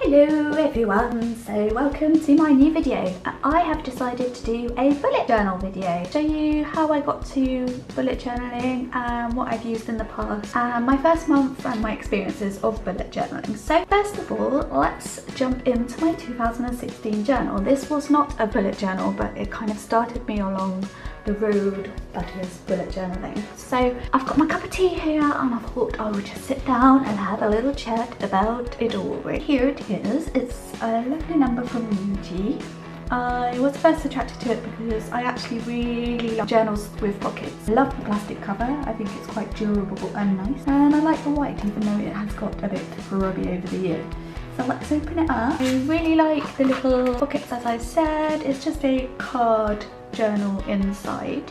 Hello everyone, so welcome to my new video. I have decided to do a bullet journal video, show you how I got to bullet journaling and what I've used in the past and my first month and my experiences of bullet journaling. So first of all, let's jump into my 2016 journal. This was not a bullet journal, but it kind of started me along the road that is bullet journaling. So I've got my cup of tea here and I thought I would just sit down and have a little chat about it all. Right here it is. It's a lovely number from UG. I was first attracted to it because I actually really love journals with pockets. I love the plastic cover, I think it's quite durable and nice. And I like the white even though it has got a bit grubby over the year. So let's open it up. I really like the little pockets, as I said. It's just a card journal inside,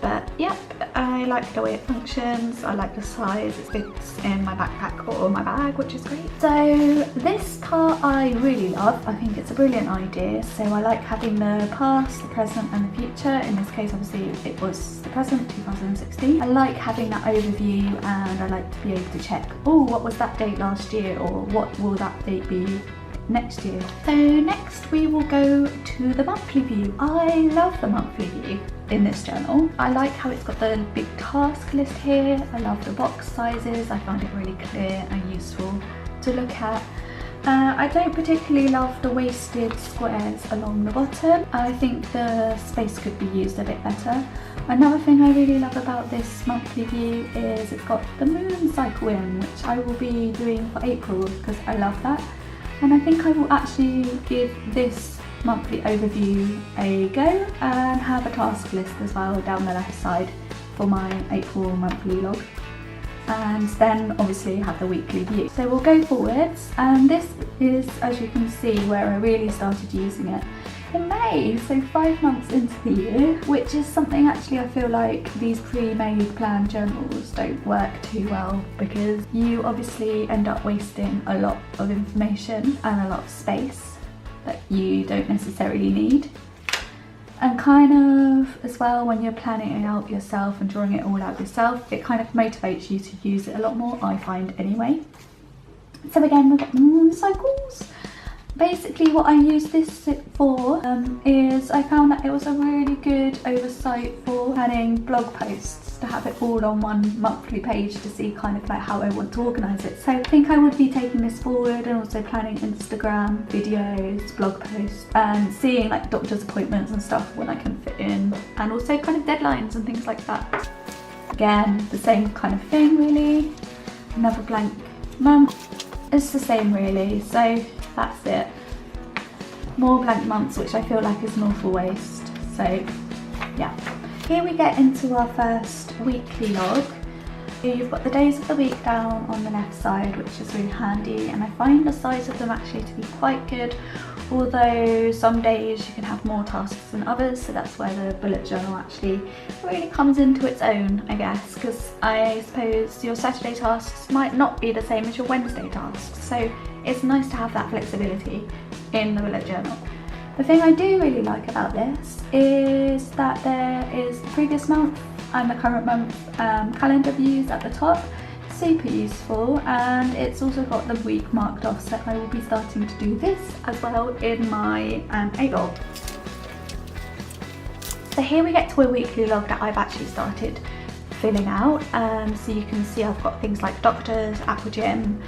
but yep, I like the way it functions. I like the size, it fits in my backpack or my bag, which is great. So this part I really love. I think it's a brilliant idea. So I like having the past, the present and the future. In this case obviously it was the present, 2016. I like having that overview and I like to be able to check, oh, what was that date last year, or what will that date be next year. So next we will go to the monthly view. I love the monthly view in this journal. I like how it's got the big task list here. I love the box sizes. I find it really clear and useful to look at. I don't particularly love the wasted squares along the bottom. I think the space could be used a bit better. Another thing I really love about this monthly view is it's got the moon cycle in, which I will be doing for April because I love that. And I think I will actually give this monthly overview a go and have a task list as well down the left side for my April monthly log. And then obviously have the weekly view. So we'll go forwards, and this is, as you can see, where I really started using it in May, so 5 months into the year, which is something actually I feel like these pre-made planned journals don't work too well, because you obviously end up wasting a lot of information and a lot of space that you don't necessarily need. And kind of as well, when you're planning it out yourself and drawing it all out yourself, it kind of motivates you to use it a lot more, I find anyway. So again, we've got the moon cycles. Basically what I used this for is I found that it was a really good oversight for planning blog posts, to have it all on one monthly page to see kind of like how I want to organise it. So I think I would be taking this forward and also planning Instagram videos, blog posts, and seeing like doctor's appointments and stuff when I can fit in, and also kind of deadlines and things like that. Again, the same kind of thing really. Another blank month. It's the same really, so that's it. More blank months, which I feel like is an awful waste. So yeah. Here we get into our first weekly log. You've got the days of the week down on the left side, which is really handy, and I find the size of them actually to be quite good, although some days you can have more tasks than others, so that's where the bullet journal actually really comes into its own, I guess, because I suppose your Saturday tasks might not be the same as your Wednesday tasks, so it's nice to have that flexibility in the bullet journal. The thing I do really like about this is that there is the previous month and the current month calendar views at the top. Super useful, and it's also got the week marked off, so I will be starting to do this as well in my A-log. So here we get to a weekly log that I've actually started filling out. So you can see I've got things like doctors, aqua gym,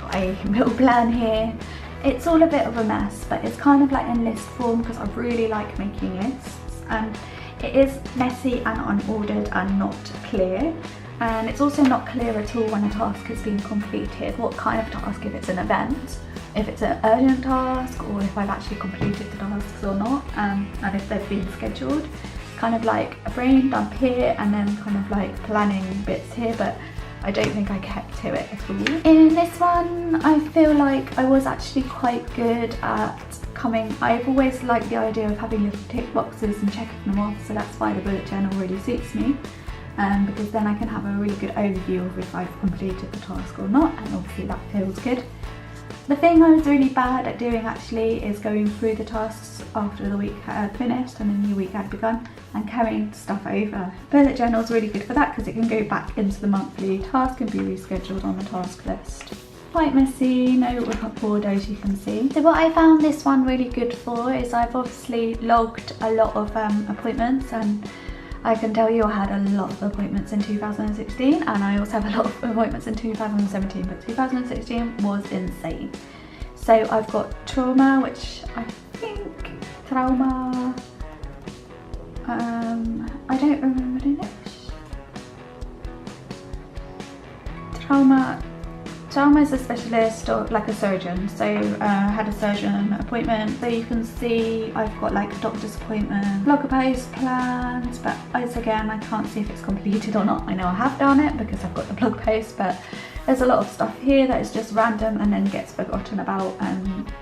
got a meal plan here. It's all a bit of a mess, but it's kind of like in list form because I really like making lists, and it is messy and unordered and not clear. And it's also not clear at all when a task is being completed, what kind of task, if it's an event, if it's an urgent task, or if I've actually completed the tasks or not, and if they've been scheduled. Kind of like a brain dump here and then kind of like planning bits here, but I don't think I kept to it at all. In this one, I feel like I was actually quite good at I've always liked the idea of having little tick boxes and checking them off, so that's why the bullet journal really suits me. Because then I can have a really good overview of if I've completed the task or not, and obviously that feels good. The thing I was really bad at doing actually is going through the tasks after the week had finished and a new week had begun and carrying stuff over. Bullet journal is really good for that because it can go back into the monthly task and be rescheduled on the task list. quite messy, no order as you can see. So what I found this one really good for is I've obviously logged a lot of appointments, and I can tell you I had a lot of appointments in 2016, and I also have a lot of appointments in 2017, but 2016 was insane. So I've got trauma, which I think trauma, I don't remember the English. Trauma is a specialist or like a surgeon. So I had a surgeon appointment. So you can see I've got like a doctor's appointment, blog post planned, but as again I can't see if it's completed or not. I know I have done it because I've got the blog post, but there's a lot of stuff here that is just random and then gets forgotten about and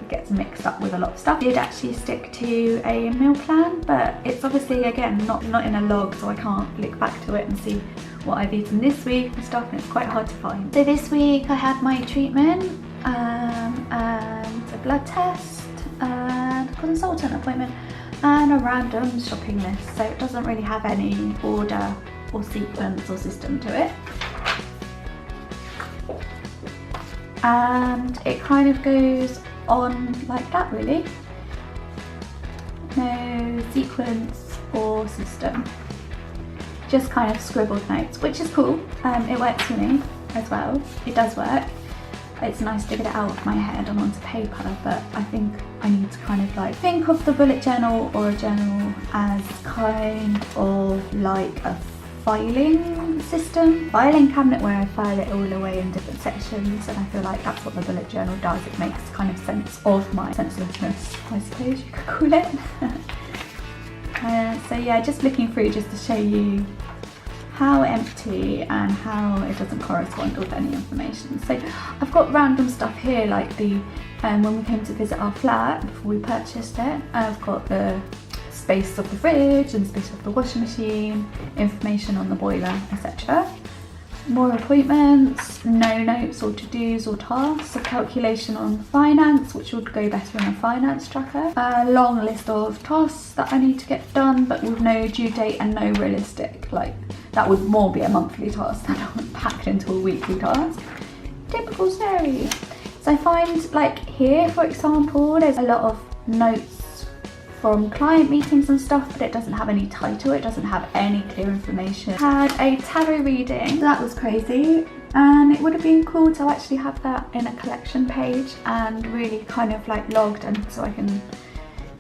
gets mixed up with a lot of stuff. I did actually stick to a meal plan, but it's obviously again not in a log, so I can't look back to it and see what I've eaten this week and stuff, and it's quite hard to find. So this week I had my treatment and a blood test and a consultant appointment and a random shopping list, so it doesn't really have any order or sequence or system to it. And it kind of goes on like that really. No sequence or system. Just kind of scribbled notes, which is cool. It works for me as well. It does work. It's nice to get it out of my head and onto paper, but I think I need to kind of like think of the bullet journal or a journal as kind of like a filing system, filing cabinet where I file it all away in different sections, and I feel like that's what the bullet journal does. It makes kind of sense of my senselessness, I suppose you could call it. So yeah, just looking through just to show you how empty and how it doesn't correspond with any information. So I've got random stuff here, like the when we came to visit our flat before we purchased it, I've got the space of the fridge and space of the washing machine, information on the boiler, etc. More appointments, no notes or to-dos or tasks, a calculation on finance, which would go better in a finance tracker, a long list of tasks that I need to get done but with no due date and no realistic, like that would more be a monthly task than packed into a weekly task. Typical Sarie. So I find like here, for example, there's a lot of notes from client meetings and stuff, but it doesn't have any title, it doesn't have any clear information. Had a tarot reading, so that was crazy, and it would have been cool to actually have that in a collection page and really kind of like logged, and so I can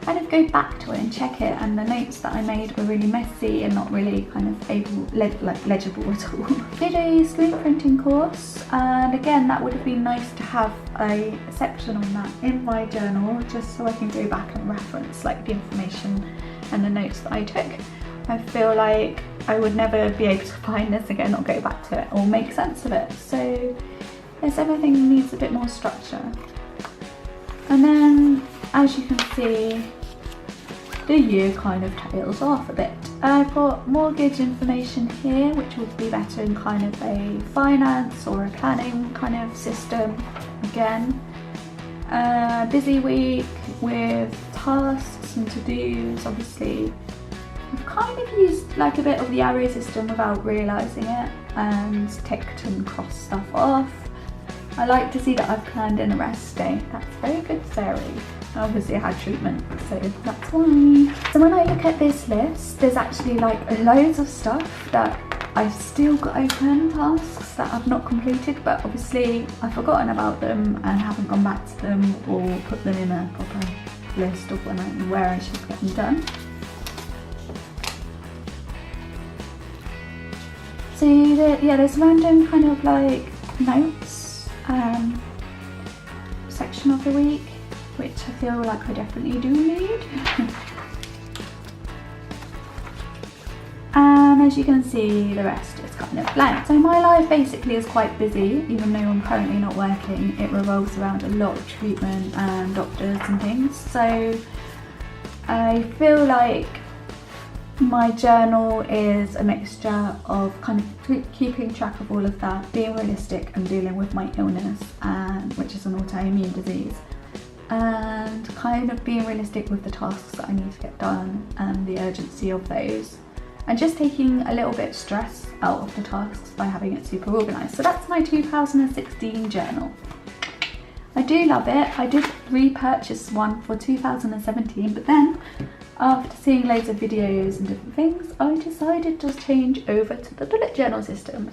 kind of go back to it and check it, and the notes that I made were really messy and not really kind of legible at all. Did a screen printing course, and again that would have been nice to have a section on that in my journal just so I can go back and reference like the information and the notes that I took. I feel like I would never be able to find this again or go back to it or make sense of it, so everything needs a bit more structure. And then as you can see, the year kind of tails off a bit. I've got mortgage information here, which would be better in kind of a finance or a planning kind of system again. Busy week with tasks and to-dos. Obviously I've kind of used like a bit of the arrow system without realising it and ticked and crossed stuff off. I like to see that I've planned in a rest day. That's very good, Sarie. Obviously I had treatment, so that's why. So when I look at this list, there's actually like loads of stuff that I've still got open, tasks that I've not completed, but obviously I've forgotten about them and haven't gone back to them or put them in a proper list of where I should get them done. So there's random kind of like notes section of the week, which I feel like I definitely do need. And as you can see, the rest is kind of blank. So my life basically is quite busy, even though I'm currently not working. It revolves around a lot of treatment and doctors and things. So I feel like my journal is a mixture of kind of keeping track of all of that, being realistic and dealing with my illness, which is an autoimmune disease, and kind of being realistic with the tasks that I need to get done and the urgency of those, and just taking a little bit of stress out of the tasks by having it super organised. So that's my 2016 journal. I do love it. I did repurchase one for 2017, but then after seeing loads of videos and different things, I decided to change over to the bullet journal system.